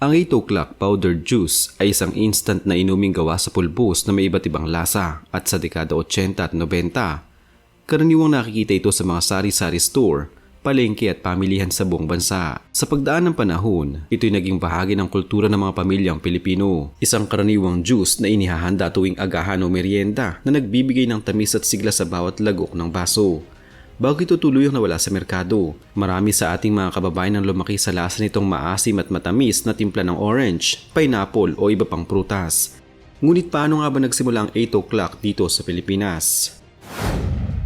Ang 8 o'clock powdered juice ay isang instant na inuming gawa sa pulbos na may iba't ibang lasa at sa dekada 80 at 90, karaniwang nakikita ito sa mga sari-sari store, palengke at pamilihan sa buong bansa. Sa pagdaan ng panahon, ito'y naging bahagi ng kultura ng mga pamilyang Pilipino. Isang karaniwang juice na inihahanda tuwing agahan o merienda na nagbibigay ng tamis at sigla sa bawat lagok ng baso. Bago ito tuluyang nawala sa merkado, marami sa ating mga kababayan ang lumaki sa lasa nitong maasim at matamis na timpla ng orange, pineapple o iba pang prutas. Ngunit paano nga ba nagsimula ang 8 o'clock dito sa Pilipinas?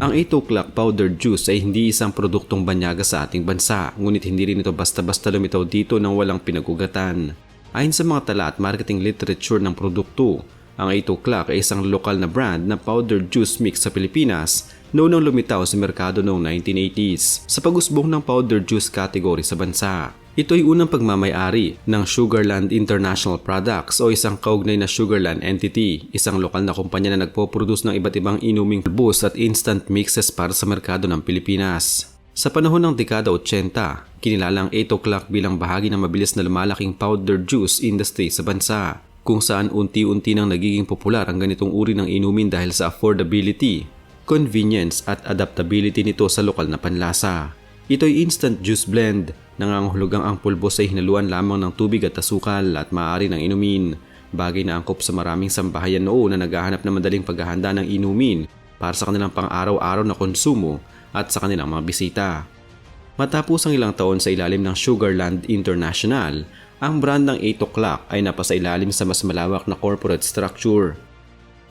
Ang 8 o'clock powdered juice ay hindi isang produktong banyaga sa ating bansa, ngunit hindi rin ito basta-basta lumitaw dito nang walang pinag-ugatan. Ayon sa mga tala at marketing literature ng produkto, ang 8 o'clock ay isang lokal na brand na powdered juice mix sa Pilipinas noong lumitaw sa merkado noong 1980s sa pag-usbong ng powdered juice category sa bansa. Ito ay unang pagmamay-ari ng Sugarland International Products o isang kaugnay na Sugarland entity, isang lokal na kumpanya na nagpo-produce ng iba't ibang inuming pulbos at instant mixes para sa merkado ng Pilipinas. Sa panahon ng dekada 80, kinilala ang 8 o'clock bilang bahagi ng mabilis na lumalaking powdered juice industry sa bansa, kung saan unti-unti nang nagiging popular ang ganitong uri ng inumin dahil sa affordability, convenience at adaptability nito sa lokal na panlasa. Ito'y instant juice blend, nangangahulugang ang pulbos ay hinaluan lamang ng tubig at asukal at maaari ng inumin, bagay na angkop sa maraming sambahayan noon na naghahanap ng madaling paghahanda ng inumin para sa kanilang pang-araw-araw na konsumo at sa kanilang mga bisita. Matapos ang ilang taon sa ilalim ng Sugarland International, ang brand ng 8 o'clock ay napasailalim sa mas malawak na corporate structure.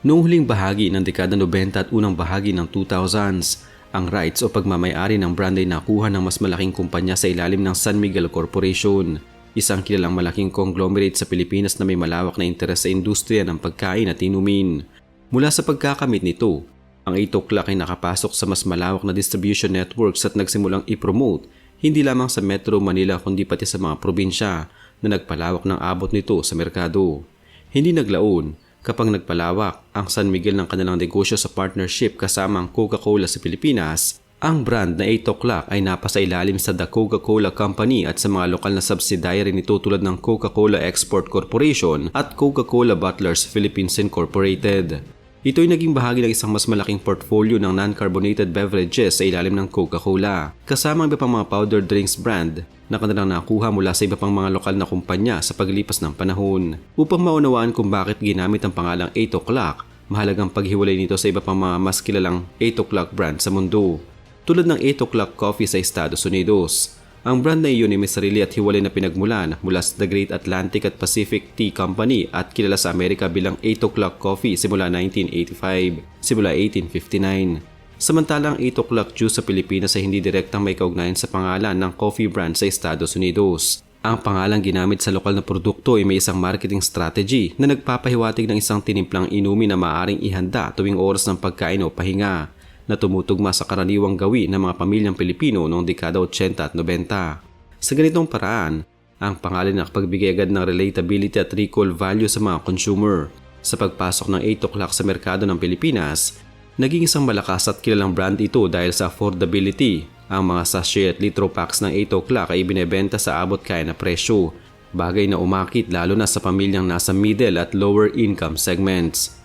Noong huling bahagi ng dekada 90 at unang bahagi ng 2000s, ang rights o pagmamay-ari ng brand ay nakuha ng mas malaking kumpanya sa ilalim ng San Miguel Corporation, isang kilalang malaking conglomerate sa Pilipinas na may malawak na interes sa industriya ng pagkain at inumin. Mula sa pagkakamit nito, ang 8 o'clock ay nakapasok sa mas malawak na distribution networks at nagsimulang i-promote hindi lamang sa Metro Manila kundi pati sa mga probinsya na nagpalawak ng abot nito sa merkado. Hindi naglaon kapag nagpalawak ang San Miguel ng kanilang negosyo sa partnership kasama ang Coca-Cola sa Pilipinas, ang brand na 8 o'clock ay napasailalim sa The Coca-Cola Company at sa mga lokal na subsidiary nito tulad ng Coca-Cola Export Corporation at Coca-Cola Bottlers Philippines Incorporated. Ito'y naging bahagi ng isang mas malaking portfolio ng non-carbonated beverages sa ilalim ng Coca-Cola, kasama ang iba pang mga powder drinks brand na kanilang nakuha mula sa iba pang mga lokal na kumpanya sa paglipas ng panahon. Upang maunawaan kung bakit ginamit ang pangalang 8 o'clock, mahalagang paghiwalay nito sa iba pang mga mas kilalang 8 o'clock brand sa mundo. Tulad ng 8 o'clock coffee sa Estados Unidos, ang brand na iyon ay may sarili at hiwalay na pinagmulan mula sa The Great Atlantic at Pacific Tea Company at kilala sa Amerika bilang 8 o'clock coffee simula 1985, simula 1859. Samantalang 8 o'clock juice sa Pilipinas ay hindi direktang may kaugnayan sa pangalan ng coffee brand sa Estados Unidos. Ang pangalang ginamit sa lokal na produkto ay may isang marketing strategy na nagpapahiwatig ng isang tinimplang inumin na maaaring ihanda tuwing oras ng pagkain o pahinga, na tumutugma sa karaniwang gawin ng mga pamilyang Pilipino noong dekada 80 at 90. Sa ganitong paraan, ang pangalan ay nakapagbigay agad ng relatability at recall value sa mga consumer. Sa pagpasok ng 8 o'clock sa merkado ng Pilipinas, naging isang malakas at kilalang brand ito dahil sa affordability. Ang mga sachet at litro packs ng 8 o'clock ay binebenta sa abot kaya na presyo, bagay na umakit lalo na sa pamilyang nasa middle at lower income segments.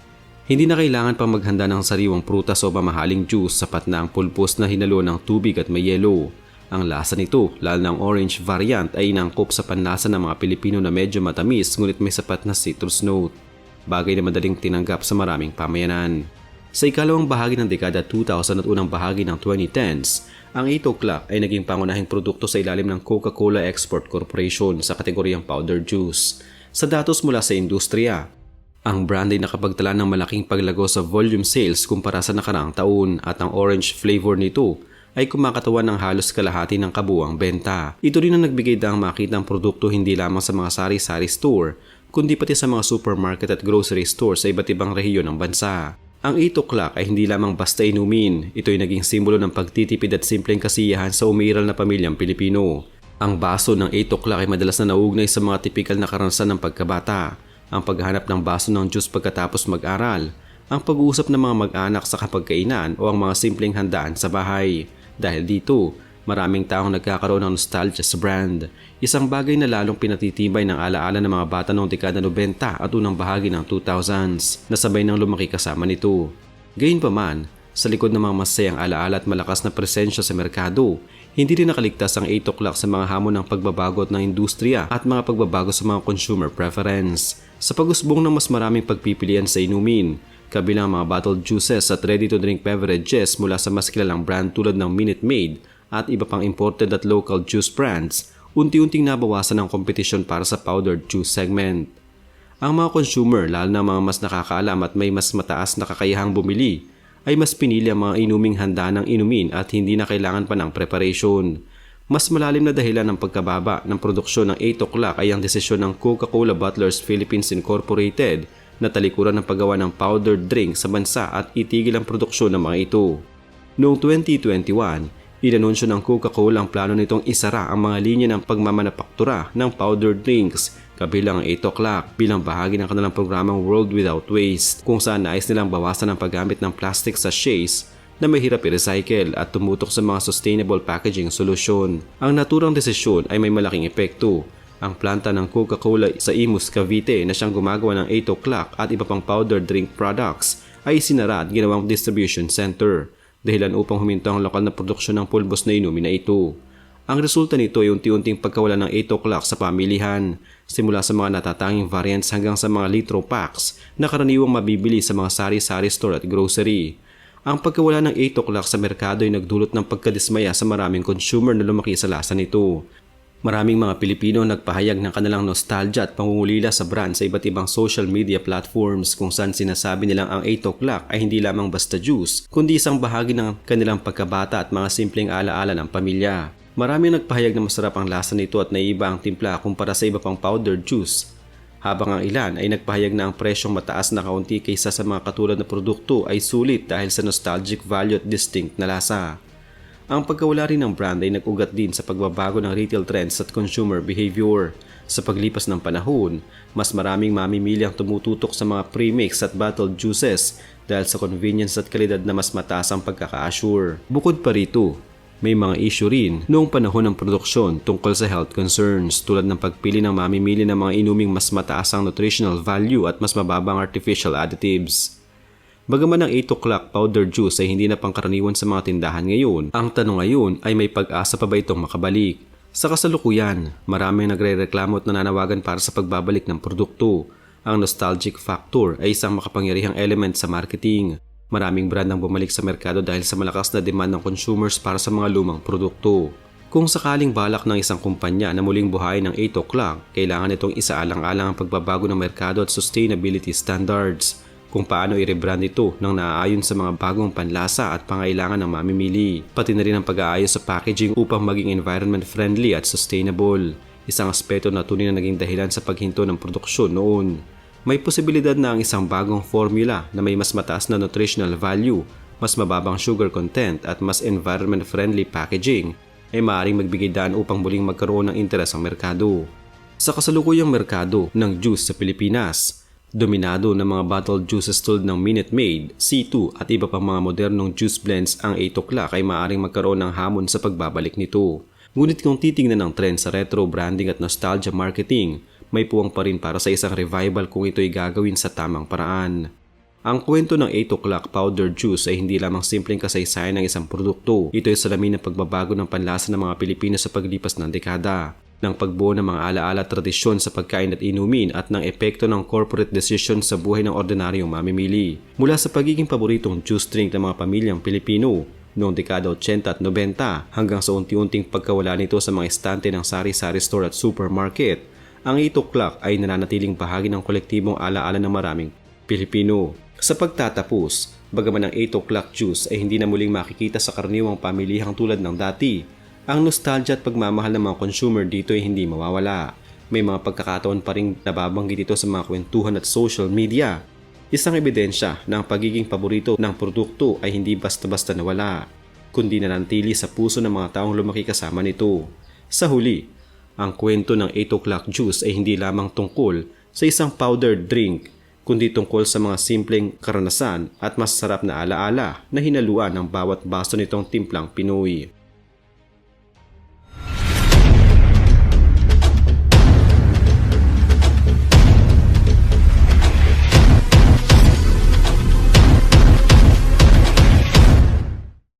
Hindi na kailangan pang maghanda ng sariwang prutas o mamahaling juice, sapat na ang pulpos na hinalo ng tubig at may yelo. Ang lasa nito, lalo ng orange variant, ay inangkop sa panlasa ng mga Pilipino na medyo matamis ngunit may sapat na citrus note, bagay na madaling tinanggap sa maraming pamayanan. Sa ikalawang bahagi ng dekada 2000 at unang bahagi ng 2010s, ang 8 o'clock ay naging pangunahing produkto sa ilalim ng Coca-Cola Export Corporation sa kategoryang powder juice. Sa datos mula sa industriya, ang brand ay nakapagtala ng malaking paglago sa volume sales kumpara sa nakaraang taon at ang orange flavor nito ay kumakatawan ng halos kalahati ng kabuuang benta. Ito rin ang nagbigay daang makita ang produkto hindi lamang sa mga sari-sari store, kundi pati sa mga supermarket at grocery store sa iba't ibang rehiyon ng bansa. Ang 8 o'clock ay hindi lamang basta inumin, ito ay naging simbolo ng pagtitipid at simpleng kasiyahan sa umiiral na pamilyang Pilipino. Ang baso ng 8 o'clock ay madalas na nauugnay sa mga tipikal na karanasan ng pagkabata, ang paghanap ng baso ng juice pagkatapos mag-aral, ang pag-uusap ng mga mag-anak sa kapagkainan o ang mga simpleng handaan sa bahay. Dahil dito, Maraming taong nagkakaroon ng nostalgia sa brand, isang bagay na lalong pinatitibay ng alaala ng mga bata noong dekada 90 at unang bahagi ng 2000s na sabay nang lumaki kasama nito. Gayunpaman, sa likod ng mga masayang alaala at malakas na presensya sa merkado, hindi rin nakaligtas ang 8 O'Clock sa mga hamon ng pagbabago ng industriya at mga pagbabago sa mga consumer preference. Sa pag-usbong ng mas maraming pagpipilian sa inumin, kabilang mga bottled juices at ready-to-drink beverages mula sa mas kilalang brand tulad ng Minute Maid at iba pang imported at local juice brands, unti-unting nabawasan ang kompetisyon para sa powdered juice segment. Ang mga consumer, lalo na mga mas nakakaalam at may mas mataas na kakayahang bumili, ay mas pinili ang mga inuming handa ng inumin at hindi na kailangan pa ng preparation. Mas malalim na dahilan ng pagkababa ng produksyon ng 8 O'Clock ay ang desisyon ng Coca-Cola Bottlers Philippines Incorporated na talikuran ng paggawa ng powdered drink sa bansa at itigil ang produksyon ng mga ito. Noong 2021, inanunsyo ng Coca-Cola ang plano nitong isara ang mga linya ng pagmamanapaktura ng powdered drinks kabilang ang 8 O'Clock bilang bahagi ng kanilang programang World Without Waste, kung saan nais nilang bawasan ang paggamit ng plastic sachets na mahirap i-recycle at tumutok sa mga sustainable packaging solution. Ang naturang desisyon ay may malaking epekto. Ang planta ng Coca-Cola sa Imus, Cavite na siyang gumagawa ng 8 O'Clock at iba pang powdered drink products ay sinara at ginawang distribution center, dahilan upang huminto ang lokal na produksyon ng pulbos na inumin na ito. Ang resulta nito ay unti-unting pagkawala ng 8 O'Clock sa pamilihan, simula sa mga natatanging variants hanggang sa mga litro packs na karaniwang mabibili sa mga sari-sari store at grocery. Ang pagkawala ng 8 O'Clock sa merkado ay nagdulot ng pagkadismaya sa maraming consumer na lumaki sa lasa nito. Maraming mga Pilipino nagpahayag ng kanilang nostalgia at pangungulila sa brand sa iba't ibang social media platforms kung saan sinasabi nilang ang 8 O'Clock ay hindi lamang basta juice, kundi isang bahagi ng kanilang pagkabata at mga simpleng alaala ng pamilya. Maraming nagpahayag na masarap ang lasa nito at naiiba ang timpla kumpara sa iba pang powdered juice, habang ang ilan ay nagpahayag na ang presyong mataas na kaunti kaysa sa mga katulad na produkto ay sulit dahil sa nostalgic value at distinct na lasa. Ang pagkawala rin ng brand ay nag-ugat din sa pagbabago ng retail trends at consumer behavior. Sa paglipas ng panahon, mas maraming mamimili ang tumututok sa mga pre-mix at bottled juices dahil sa convenience at kalidad na mas mataas ang pagkaka-assure. Bukod pa rito, may mga issue rin noong panahon ng produksyon tungkol sa health concerns tulad ng pagpili ng mamimili ng mga inuming mas mataas ang nutritional value at mas mababang artificial additives. Bagaman ang 8 O'Clock powder juice ay hindi na pangkaraniwan sa mga tindahan ngayon, ang tanong ngayon ay may pag-asa pa ba itong makabalik? Sa kasalukuyan, maraming nagre-reklamo at nananawagan para sa pagbabalik ng produkto. Ang nostalgic factor ay isang makapangyarihang element sa marketing. Maraming brand ang bumalik sa merkado dahil sa malakas na demand ng consumers para sa mga lumang produkto. Kung sakaling balak ng isang kumpanya na muling buhayin ng 8 O'Clock, kailangan itong isaalang-alang ang pagbabago ng merkado at sustainability standards. Kung paano i-rebrand ito nang naaayon sa mga bagong panlasa at pangailangan ng mamimili. Pati na rin ang pag-aayos sa packaging upang maging environment friendly at sustainable. Isang aspeto na tunay na naging dahilan sa paghinto ng produksyon noon. May posibilidad na ang isang bagong formula na may mas mataas na nutritional value, mas mababang sugar content at mas environment friendly packaging ay maaaring magbigay daan upang muling magkaroon ng interes ang merkado. Sa kasalukuyang merkado ng juice sa Pilipinas, dominado ng mga bottled juices tulad ng Minute Maid, C2 at iba pang mga modernong juice blends, ang 8 O'Clock ay maaaring magkaroon ng hamon sa pagbabalik nito. Ngunit kung titingnan ng trend sa retro branding at nostalgia marketing, may puwang pa rin para sa isang revival kung ito'y gagawin sa tamang paraan. Ang kwento ng 8 O'Clock powder juice ay hindi lamang simpleng kasaysayan ng isang produkto. Ito ay salamin ng pagbabago ng panlasa ng mga Pilipino sa paglipas ng dekada, ng pagbuo ng mga alaala at tradisyon sa pagkain at inumin at ng epekto ng corporate decision sa buhay ng ordinaryong mamimili. Mula sa pagiging paboritong juice drink ng mga pamilyang Pilipino noong dekada 80 at 90 hanggang sa unti-unting pagkawala nito sa mga estante ng sari-sari store at supermarket, ang 8 O'Clock ay nananatiling bahagi ng kolektibong alaala ng maraming Pilipino. Sa pagtatapos, bagaman ang 8 O'Clock juice ay hindi na muling makikita sa karaniwang pamilihang tulad ng dati, ang nostalgia at pagmamahal ng mga consumer dito ay hindi mawawala. May mga pagkakataon pa rin nababanggit ito sa mga kwentuhan at social media. Isang ebidensya na ang pagiging paborito ng produkto ay hindi basta-basta nawala, kundi nanatili sa puso ng mga taong lumaki kasama nito. Sa huli, ang kwento ng 8 O'Clock juice ay hindi lamang tungkol sa isang powdered drink, kundi tungkol sa mga simpleng karanasan at masarap na alaala na hinaluan ng bawat baso nitong timplang Pinoy.